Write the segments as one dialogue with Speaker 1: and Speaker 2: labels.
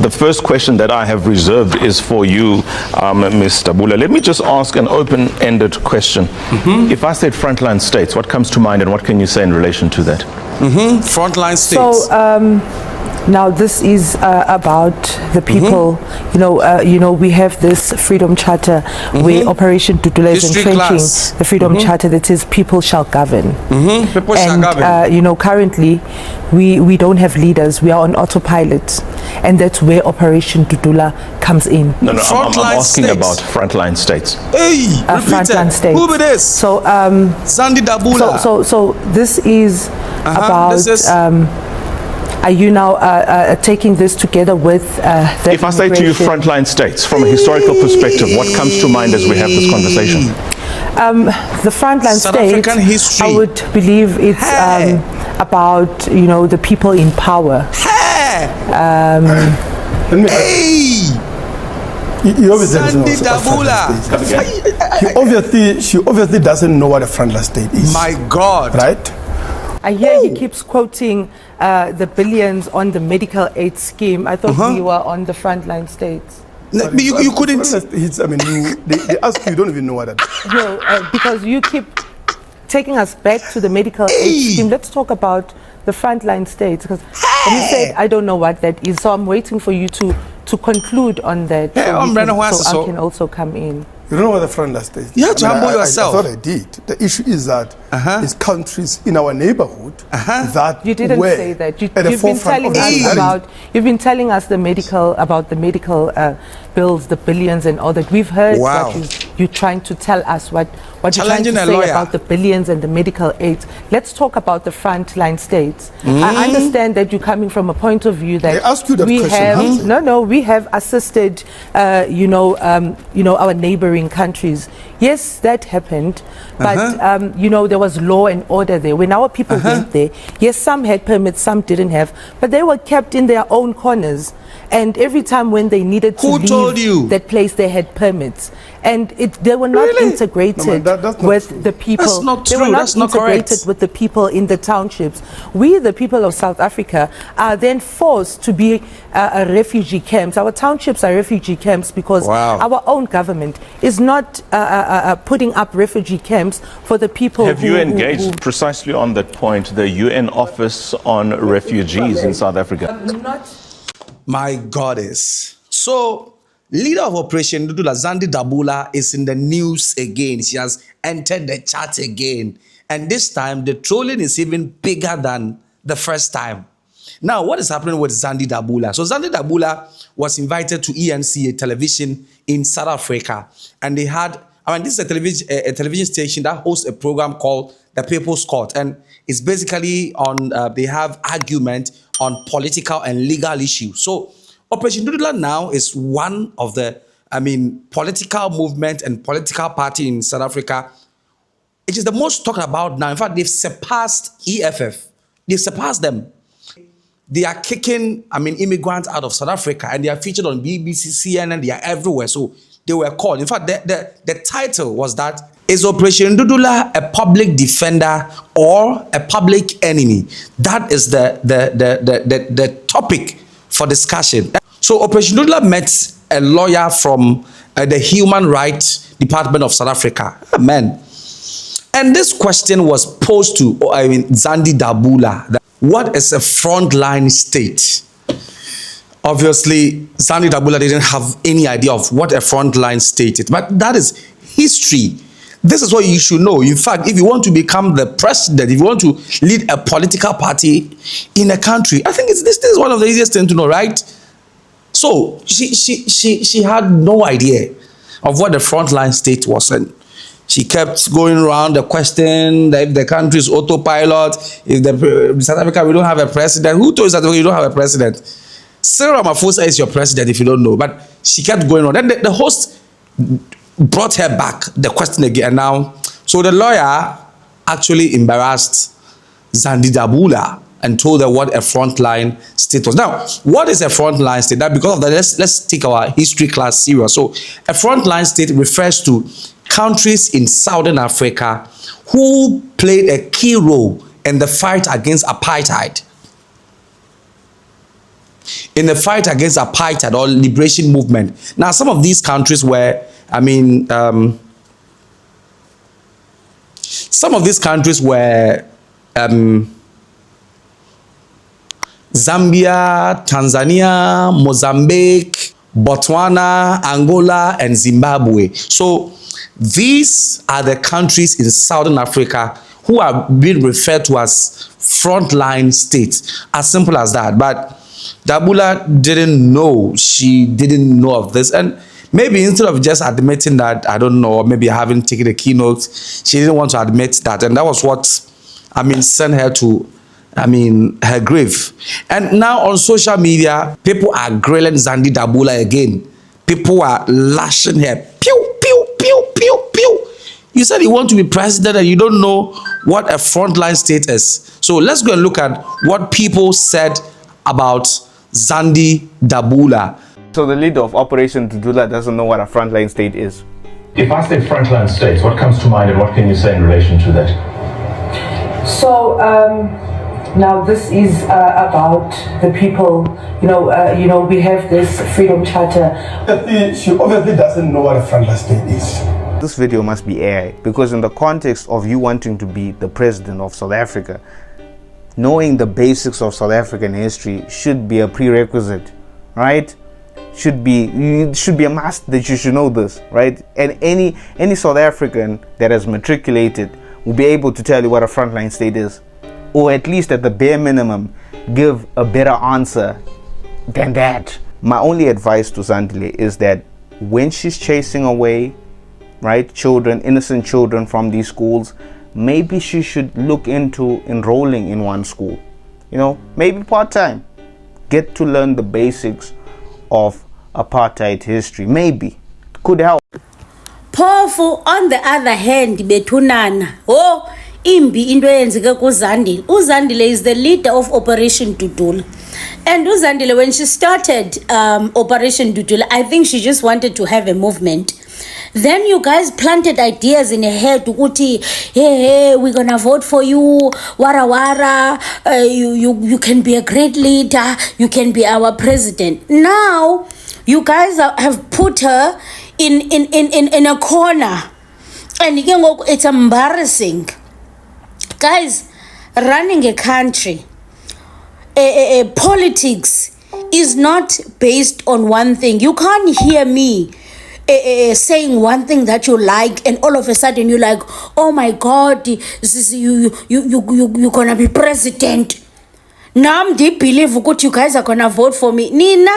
Speaker 1: the first question that I have reserved is for you, Ms. Dabula. Let me just ask an open-ended question. If I said frontline states, what comes to mind and what can you say in relation to that?
Speaker 2: Frontline states.
Speaker 3: So, now this is about the people. You know, we have this Freedom Charter where Operation Dudula is entrenching the Freedom Charter that says people shall govern.
Speaker 2: People shall govern.
Speaker 3: You know, currently we don't have leaders. We are on autopilot, and that's where Operation Dudula comes in.
Speaker 1: No, I'm asking about frontline states.
Speaker 2: Hey,
Speaker 3: frontline states.
Speaker 2: Who it is?
Speaker 3: So,
Speaker 2: Zandile Dabula.
Speaker 3: So this is about. Are you now taking this together with the
Speaker 1: If I say to you frontline states, from a historical perspective, what comes to mind as we have this conversation?
Speaker 3: The frontline states, I would believe it's about, you know, the people in power.
Speaker 4: Zandile Dabula. She obviously doesn't know what a frontline state is.
Speaker 2: My God.
Speaker 4: Right?
Speaker 3: I hear he keeps quoting the billions on the medical aid scheme. I thought we were on the frontline states.
Speaker 2: No, but you couldn't.
Speaker 4: I mean, they ask you don't even know what that is.
Speaker 3: No, because you keep taking us back to the medical aid scheme. Let's talk about the frontline states, because you said I don't know what that is. So I'm waiting for you to conclude on that, so I can also come in.
Speaker 4: You don't know what the frontline state is.
Speaker 2: You have to humble yourself.
Speaker 4: I thought I did. The issue is that it's countries in our neighborhood that
Speaker 3: you didn't say that. You've been telling us about the medical bills, the billions and all that. We've heard what you're trying to tell us, what you're trying to say about the billions and the medical aid. Let's talk about the frontline states. I understand that you're coming from a point of view that we have assisted, our neighboring countries. Yes, that happened, but there was law and order there. When our people went there, yes, some had permits, some didn't have, but they were kept in their own corners. And every time when they needed to leave that place, they had permits, and they were not integrated with the people.
Speaker 2: That's not true.
Speaker 3: They were not
Speaker 2: That's not
Speaker 3: integrated
Speaker 2: correct.
Speaker 3: with the people in the townships. We, the people of South Africa, are then forced to be refugee camps. Our townships are refugee camps because our own government is not putting up refugee camps for the people.
Speaker 1: Have you engaged precisely on that point, the UN Office on Refugees in South Africa?
Speaker 2: My goddess. So, leader of Operation Dudula, Zandile Dabula, is in the news again. She has entered the chat again. And this time, the trolling is even bigger than the first time. Now, what is happening with Zandile Dabula? So, Zandile Dabula was invited to ENCA television in South Africa. And they had, this is a television station that hosts a program called The People's Court. And it's basically on, they have argument on political and legal issues. So Operation Dudula now is one of the, political movement and political party in South Africa. It is the most talked about now. In fact, they've surpassed EFF. They've surpassed them. They are kicking, immigrants out of South Africa, and they are featured on BBC, CNN, they are everywhere. So they were called. In fact, the title was that, is Operation Dudula a public defender or a public enemy? That is the topic for discussion. So Operation Dudula met a lawyer from the Human Rights Department of South Africa. Amen. And this question was posed to Zandile Dabula. What is a frontline state? Obviously, Zandile Dabula didn't have any idea of what a frontline state is, but that is history. This is what you should know. In fact, if you want to become the president, if you want to lead a political party in a country, I think this is one of the easiest things to know, right? So she had no idea of what the frontline state was, and she kept going around the question that if the country is autopilot, if South Africa we don't have a president. Who told you South Africa you don't have a president? Ramaphosa is your president if you don't know. But she kept going on. Then the host brought her back the question again. And now, so the lawyer actually embarrassed Zandile Dabula and told her what a frontline state was. Now, what is a frontline state? That because of that, let's take our history class serious. So, a frontline state refers to countries in Southern Africa who played a key role in the fight against apartheid. in the fight against apartheid or liberation movement. Now, some of these countries were, some of these countries were Zambia, Tanzania, Mozambique, Botswana, Angola, and Zimbabwe. So these are the countries in Southern Africa who are being referred to as frontline states. As simple as that. But Dabula didn't know. She didn't know of this. And maybe instead of just admitting that, I don't know, or maybe having taken a keynote, she didn't want to admit that. And that was what, sent her to, her grave. And now on social media, people are grilling Zandile Dabula again. People are lashing her. Pew, pew, pew, pew, pew. You said you want to be president and you don't know what a frontline state is. So let's go and look at what people said about Zandile Dabula.
Speaker 5: So the leader of Operation Dudula doesn't know what a frontline state is.
Speaker 1: If I say frontline states, what comes to mind and what can you say in relation to that?
Speaker 3: So now this is about the people. We have this freedom charter.
Speaker 4: She obviously doesn't know what a frontline state is.
Speaker 5: This video must be AI because in the context of you wanting to be the president of South Africa, knowing the basics of South African history should be a prerequisite, right? Should be a must that you should know this, right? And any South African that has matriculated will be able to tell you what a frontline state is, or at least at the bare minimum give a better answer than that. My only advice to Zandile is that when she's chasing away, right, children, innocent children from these schools, maybe she should look into enrolling in one school, maybe part-time, get to learn the basics of apartheid history. Maybe could help.
Speaker 6: Phofu, on the other hand, bethunana imbi into eyenzeke kuZandile. uZandile is the leader of Operation Dudula, and uZandile, when she started Operation Dudula, I think she just wanted to have a movement. Then you guys planted ideas in her head ukuthi, hey, we're gonna vote for you, wara, you can be a great leader, you can be our president. Now you guys have put her in a corner, and it's embarrassing. Guys, running a country, politics is not based on one thing. You can't hear me saying one thing that you like, and all of a sudden you're like, oh my God, this is you're gonna be president. Nnamdi believe what you guys are gonna vote for me. Nina.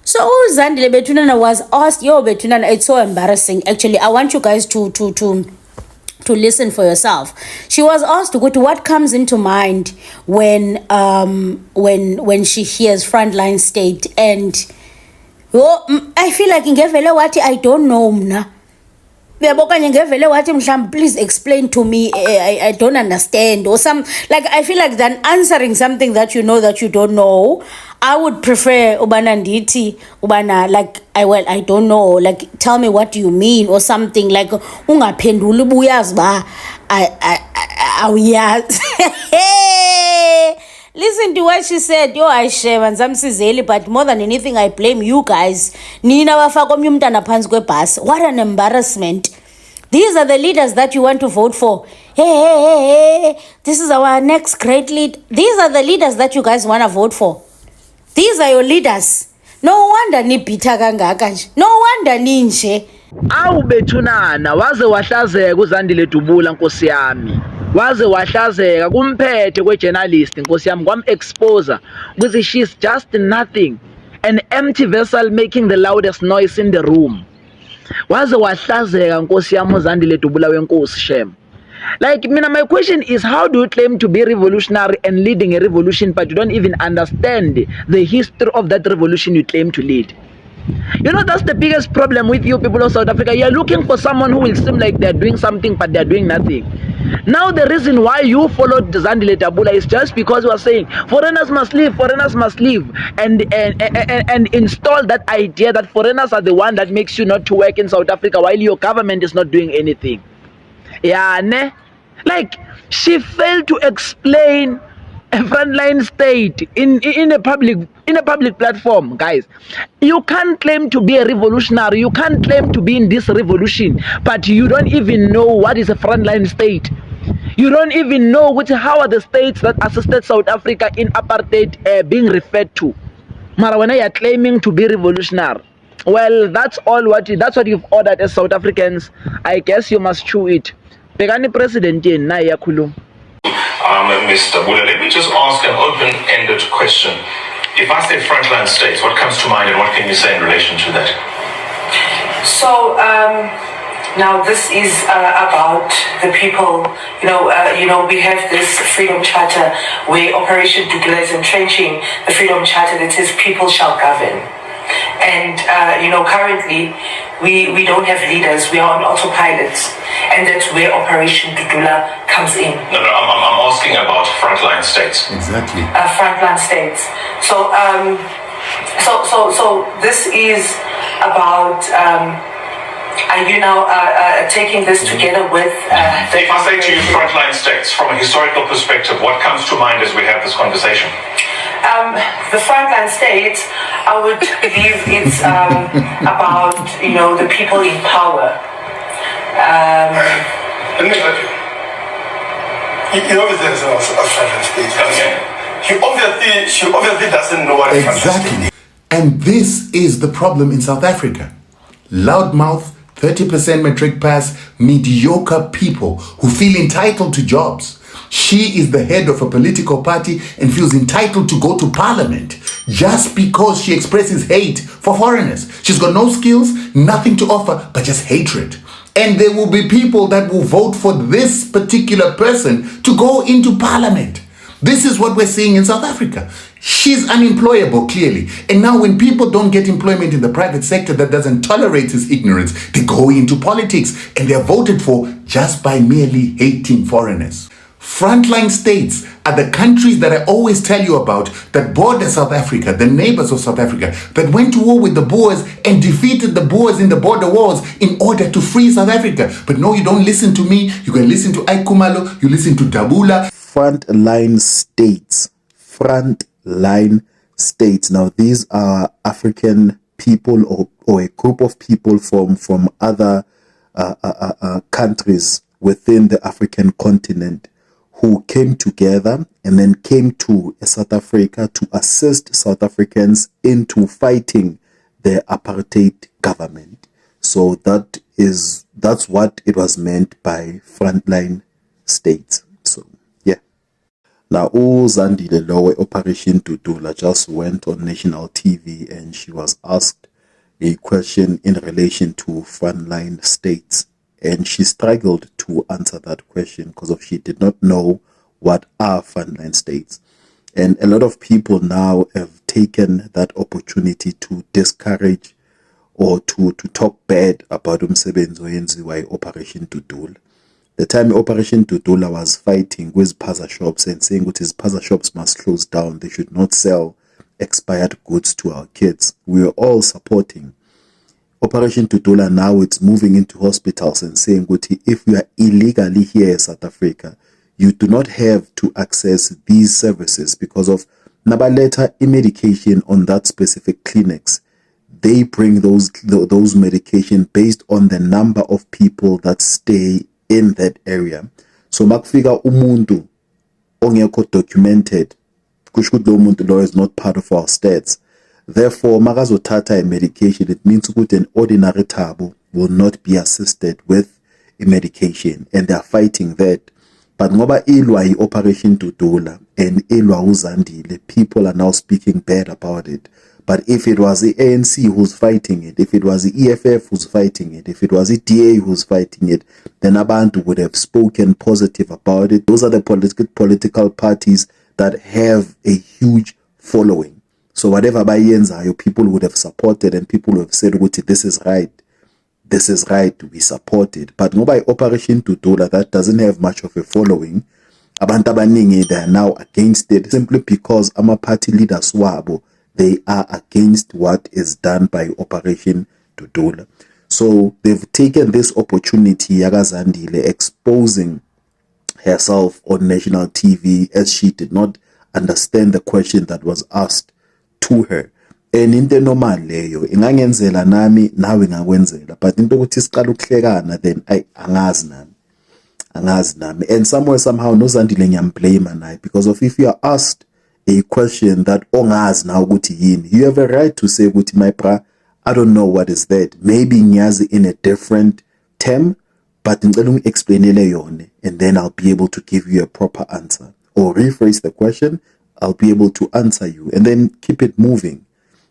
Speaker 6: So Zandile Betunana was asked, Betunana, it's so embarrassing. Actually, I want you guys to listen for yourself. She was asked what comes into mind when she hears frontline state, and I feel like what I don't know mna. Please explain to me. I don't understand, or some, like, I feel like than answering something that you know that you don't know, I would prefer ubana nditi ubana, like, I don't know, like, tell me what do you mean, or something, like ungaphenduli ubuyazi ba awuyazi. Listen to what she said. I share and Zamsizeli, but more than anything, I blame you guys. Nina wafaka omnye umntana phansi kwebhasi. What an embarrassment. These are the leaders that you want to vote for. Hey, this is our next great lead. These are the leaders that you guys want to vote for. These are your leaders. No wonder ni bitter kangaka nje. No wonder ni nje.
Speaker 7: Awu bethunana waze wahlazeka uZandile Dabula, nkosi yami. Waze wahlazeka kumphethe kwejournalist, nkosi yami, kwam-exposer because she's just nothing, an empty vessel making the loudest noise in the room. Waze wahlazeka, nkosi yami, uZandile Dabula wenkosi shem. Like, my question is, how do you claim to be revolutionary and leading a revolution, but you don't even understand the history of that revolution you claim to lead? That's the biggest problem with you people of South Africa. You're looking for someone who will seem like they're doing something, but they're doing nothing. Now the reason why you followed Zandile Dabula is just because you are saying foreigners must leave, and install that idea that foreigners are the one that makes you not to work in South Africa while your government is not doing anything. Yeah, ne? Like, she failed to explain a frontline state in a public platform, guys. You can't claim to be a revolutionary. You can't claim to be in this revolution, but you don't even know what is a frontline state. You don't even know how are the states that assisted South Africa in apartheid being referred to. Mara, when you are claiming to be revolutionary, well, that's what you've ordered as South Africans. I guess you must chew it. Pegani president na yakhuluma.
Speaker 1: Mr. Dabula, let me just ask an open-ended question. If I say frontline states, what comes to mind and what can you say in relation to that?
Speaker 8: So, now this is about the people. We have this Freedom Charter where Operation Dudula is entrenching the Freedom Charter that says people shall govern. And, currently we don't have leaders. We are on autopilot. And that's where Operation Dudula comes in.
Speaker 1: No, I'm asking about frontline states.
Speaker 9: Exactly.
Speaker 8: Frontline states. So this is about... are you now taking this together with...
Speaker 1: if I say to you frontline states, from a historical perspective, what comes to mind as we have this conversation?
Speaker 8: The frontline states, I would believe it's about, the people in power.
Speaker 4: Let me help you. You obviously has a frontline state.
Speaker 1: Okay.
Speaker 4: She obviously doesn't know what
Speaker 9: exactly. And this is the problem in South Africa. Loudmouth, 30% metric pass, mediocre people who feel entitled to jobs. She is the head of a political party and feels entitled to go to parliament just because she expresses hate for foreigners. She's got no skills, nothing to offer, but just hatred. And there will be people that will vote for this particular person to go into parliament. This is what we're seeing in South Africa. She's unemployable, clearly. And now when people don't get employment in the private sector that doesn't tolerate his ignorance, they go into politics and they're voted for just by merely hating foreigners. Frontline states are the countries that I always tell you about that border South Africa, the neighbors of South Africa, that went to war with the Boers and defeated the Boers in the border wars in order to free South Africa. But no, you don't listen to me. You can listen to Aikumalo, you listen to Dabula.
Speaker 10: Frontline states. Frontline states. Now, these are African people or a group of people from other countries within the African continent who came together and then came to South Africa to assist South Africans into fighting the apartheid government. So that's what it was meant by frontline states. So yeah. Now Zandile Dabula, Operation Dudula, just went on national TV and she was asked a question in relation to frontline states. And she struggled to answer that question because she did not know what are frontline states. And a lot of people now have taken that opportunity to discourage or to talk bad about umsebenzi oyenziwa Operation Dudula. The time Operation Dudula was fighting with Paza shops and saying that his Paza shops must close down, they should not sell expired goods to our kids. We are all supporting Operation Dudula. Now it's moving into hospitals and saying, if you are illegally here in South Africa, you do not have to access these services because of nabaleta medication on that specific clinics. They bring those medication based on the number of people that stay in that area. So makufika umuntu ongekho documented, kusho ukuthi lo muntu lo is not part of our stats. Therefore, makazothatha a medication, it means that an ordinary Thabo will not be assisted with a medication, and they are fighting that. But ngoba ilwa Operation Dudula and ilwa uZandile, people are now speaking bad about it. But if it was the ANC who's fighting it, if it was the EFF who's fighting it, if it was the DA who's fighting it, then Abantu would have spoken positive about it. Those are the political parties that have a huge following. So whatever bayenzayo, people would have supported and people would have said, this is right. This is right, we support it. But ngoba Operation Dudula, that doesn't have much of a following. Abantu abaningi, they are now against it simply because party leaders wabo, they are against what is done by Operation Dudula. So they've taken this opportunity, Zandile exposing herself on national TV as she did not understand the question that was asked to her. And into normal leyo ingangenzela nami nawe ngakwenzela, but into ukuthi siqala ukuhlekana then angazi nami and somewhere somehow no Zandile ngiyamblame naye because of if you are asked a question that ongazi na ukuthi yini, you have a right to say ukuthi my bra, I don't know what is that, maybe ngiyazi in a different term, but ngicela ungiexplainele yone and then I'll be able to give you a proper answer or rephrase the question, I'll be able to answer you and then keep it moving.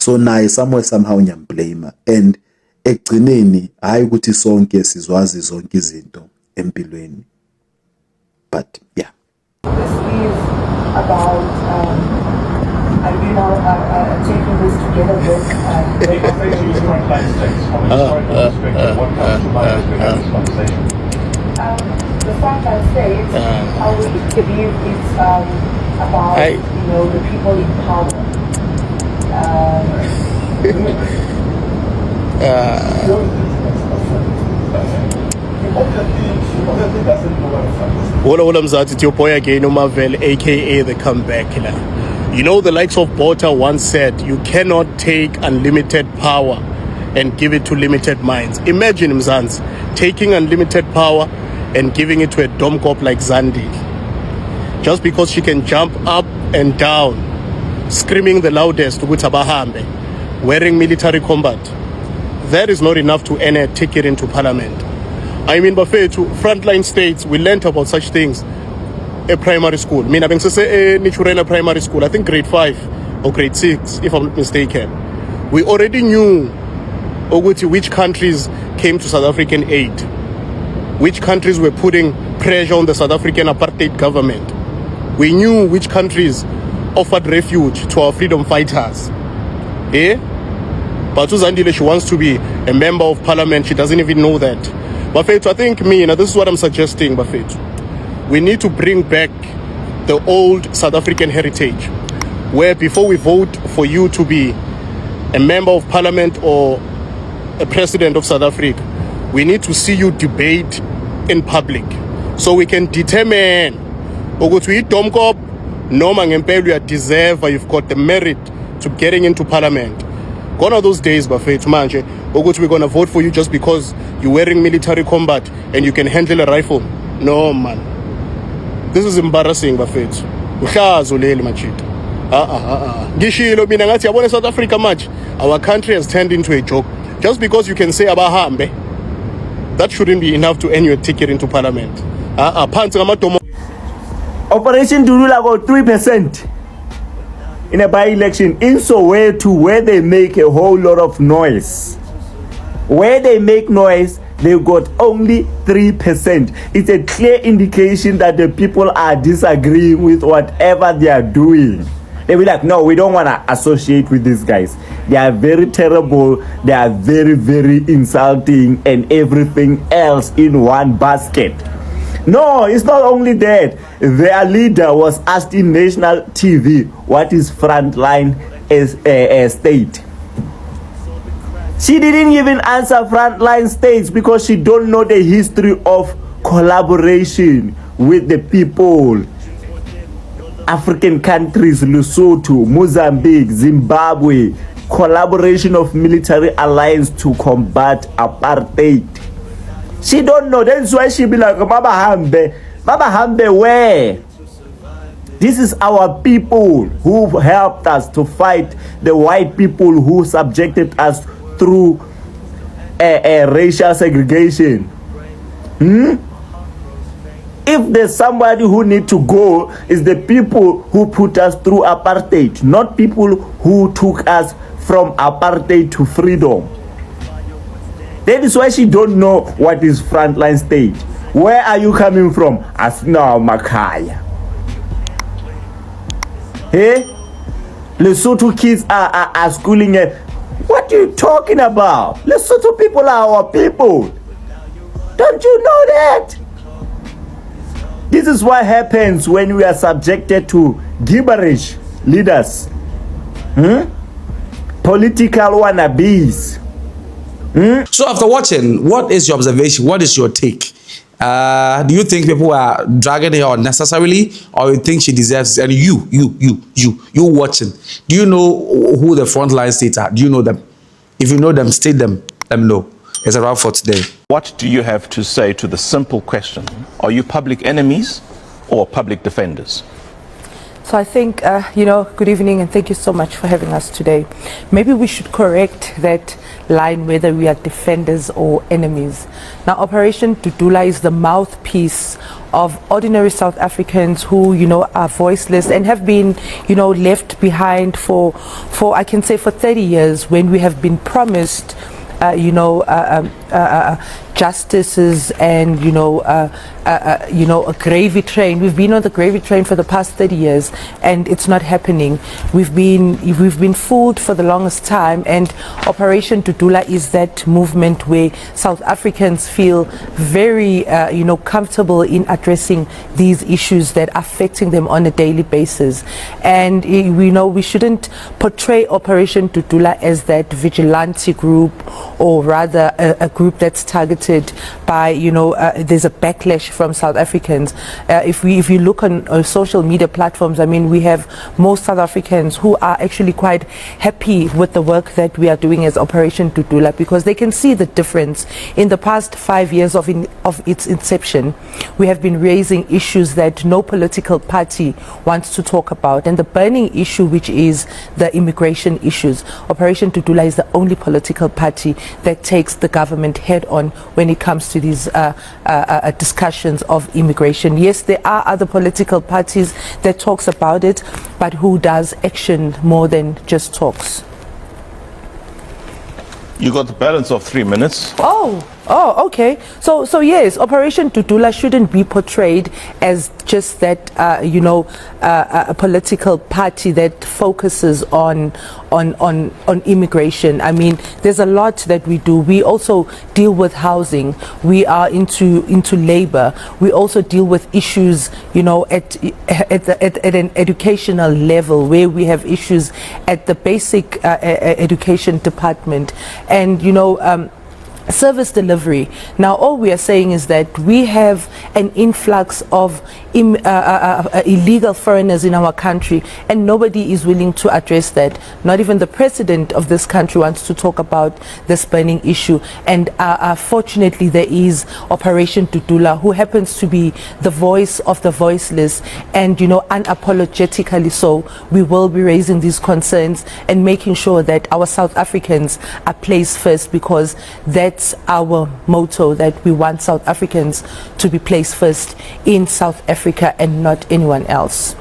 Speaker 10: So naye somewhere somehow ngiyamblame and ekugcineni hayi ukuthi sonke sizwazi zonke izinto empilweni. But yeah.
Speaker 11: This is about are you now taking this together with Frontline States from a historical perspective? What comes to mind as we have this conversation? The Frontline States, I would believe it's about the people in power.
Speaker 12: Ola Mzati, it's your boy again, Marvel, aka the comeback killer. You know, the likes of Botha once said, you cannot take unlimited power and give it to limited minds. Imagine Mzansi taking unlimited power and giving it to a dumb cop like Zandile. Just because she can jump up and down, screaming the loudest, wearing military combat. That is not enough to earn a ticket into parliament. I mean, Buffet to Frontline States, we learnt about such things at primary school. I mean, I've been say Nichurena primary school, I think grade 5 or grade 6, if I'm not mistaken. We already knew which countries came to South African aid, which countries were putting pressure on the South African apartheid government. We knew which countries offered refuge to our freedom fighters. But Zandile, she wants to be a member of parliament. She doesn't even know that. Buffet, I think this is what I'm suggesting, Buffet. We need to bring back the old South African heritage, where before we vote for you to be a member of parliament or a president of South Africa, we need to see you debate in public so we can determine you've got the merit to getting into parliament. Gone are those days, Buffet, manje, we're going to vote for you just because you're wearing military combat and you can handle a rifle. No, man. This is embarrassing, Buffet. South Africa match. Our country has turned into a joke. Just because you can say Abahambe, that shouldn't be enough to earn you a ticket into parliament.
Speaker 13: Operation Dudula got 3% in a by-election in Sowore, where they make a whole lot of noise. Where they make noise, they got only 3%. It's a clear indication that the people are disagreeing with whatever they are doing. They be like, no, we don't want to associate with these guys. They are very terrible. They are very, very insulting and everything else in one basket. No, it's not only that. Their leader was asked in national TV, what is Frontline state? She didn't even answer Frontline states because she don't know the history of collaboration with the people. African countries, Lesotho, Mozambique, Zimbabwe, collaboration of military alliance to combat apartheid. She don't know. That's why she be like, Baba Hambe where? This is our people who helped us to fight the white people who subjected us through racial segregation. If there's somebody who need to go, is the people who put us through apartheid, not people who took us from apartheid to freedom. That is why she don't know what is Frontline state. Where are you coming from? As now Makaya. Hey? Lesotho kids are schooling at. What are you talking about? Lesotho people are our people. Don't you know that? This is what happens when we are subjected to gibberish leaders. Political wannabes.
Speaker 2: So after watching, what is your observation? What is your take? Do you think people are dragging her unnecessarily, or you think she deserves it? And you watching, do you know who the Frontline states are? Do you know them? If you know them, state them. Let me know. It's a wrap for today.
Speaker 1: What do you have to say to the simple question? Are you public enemies or public defenders?
Speaker 3: So I think, good evening and thank you so much for having us today. Maybe we should correct that line whether we are defenders or enemies. Now, Operation Dudula is the mouthpiece of ordinary South Africans who, are voiceless and have been, left behind for I can say for 30 years when we have been promised justices and a gravy train. We've been on the gravy train for the past 30 years and it's not happening. We've been fooled for the longest time, and Operation Dudula is that movement where South Africans feel very comfortable in addressing these issues that are affecting them on a daily basis. And we shouldn't portray Operation Dudula as that vigilante group, or rather a group that's targeted by there's a backlash from South Africans. If you look on social media platforms, I mean, we have most South Africans who are actually quite happy with the work that we are doing as Operation Dudula, because they can see the difference. In the past 5 years of its inception, we have been raising issues that no political party wants to talk about, and the burning issue, which is the immigration issues. Operation Dudula is the only political party that takes the government head on when it comes to these discussions of immigration. Yes, there are other political parties that talks about it, but who does action more than just talks?
Speaker 1: You got the balance of 3 minutes.
Speaker 3: Oh, okay. So yes, Operation Dudula shouldn't be portrayed as just that, a political party that focuses on immigration. I mean, there's a lot that we do. We also deal with housing. We are into labor. We also deal with issues, at an educational level, where we have issues at the basic education department, and service delivery. Now, all we are saying is that we have an influx of illegal foreigners in our country, and nobody is willing to address that. Not even the president of this country wants to talk about this burning issue. And fortunately, there is Operation Dudula, who happens to be the voice of the voiceless, and unapologetically so, we will be raising these concerns and making sure that our South Africans are placed first, because that's our motto, that we want South Africans to be placed first in South Africa and not anyone else.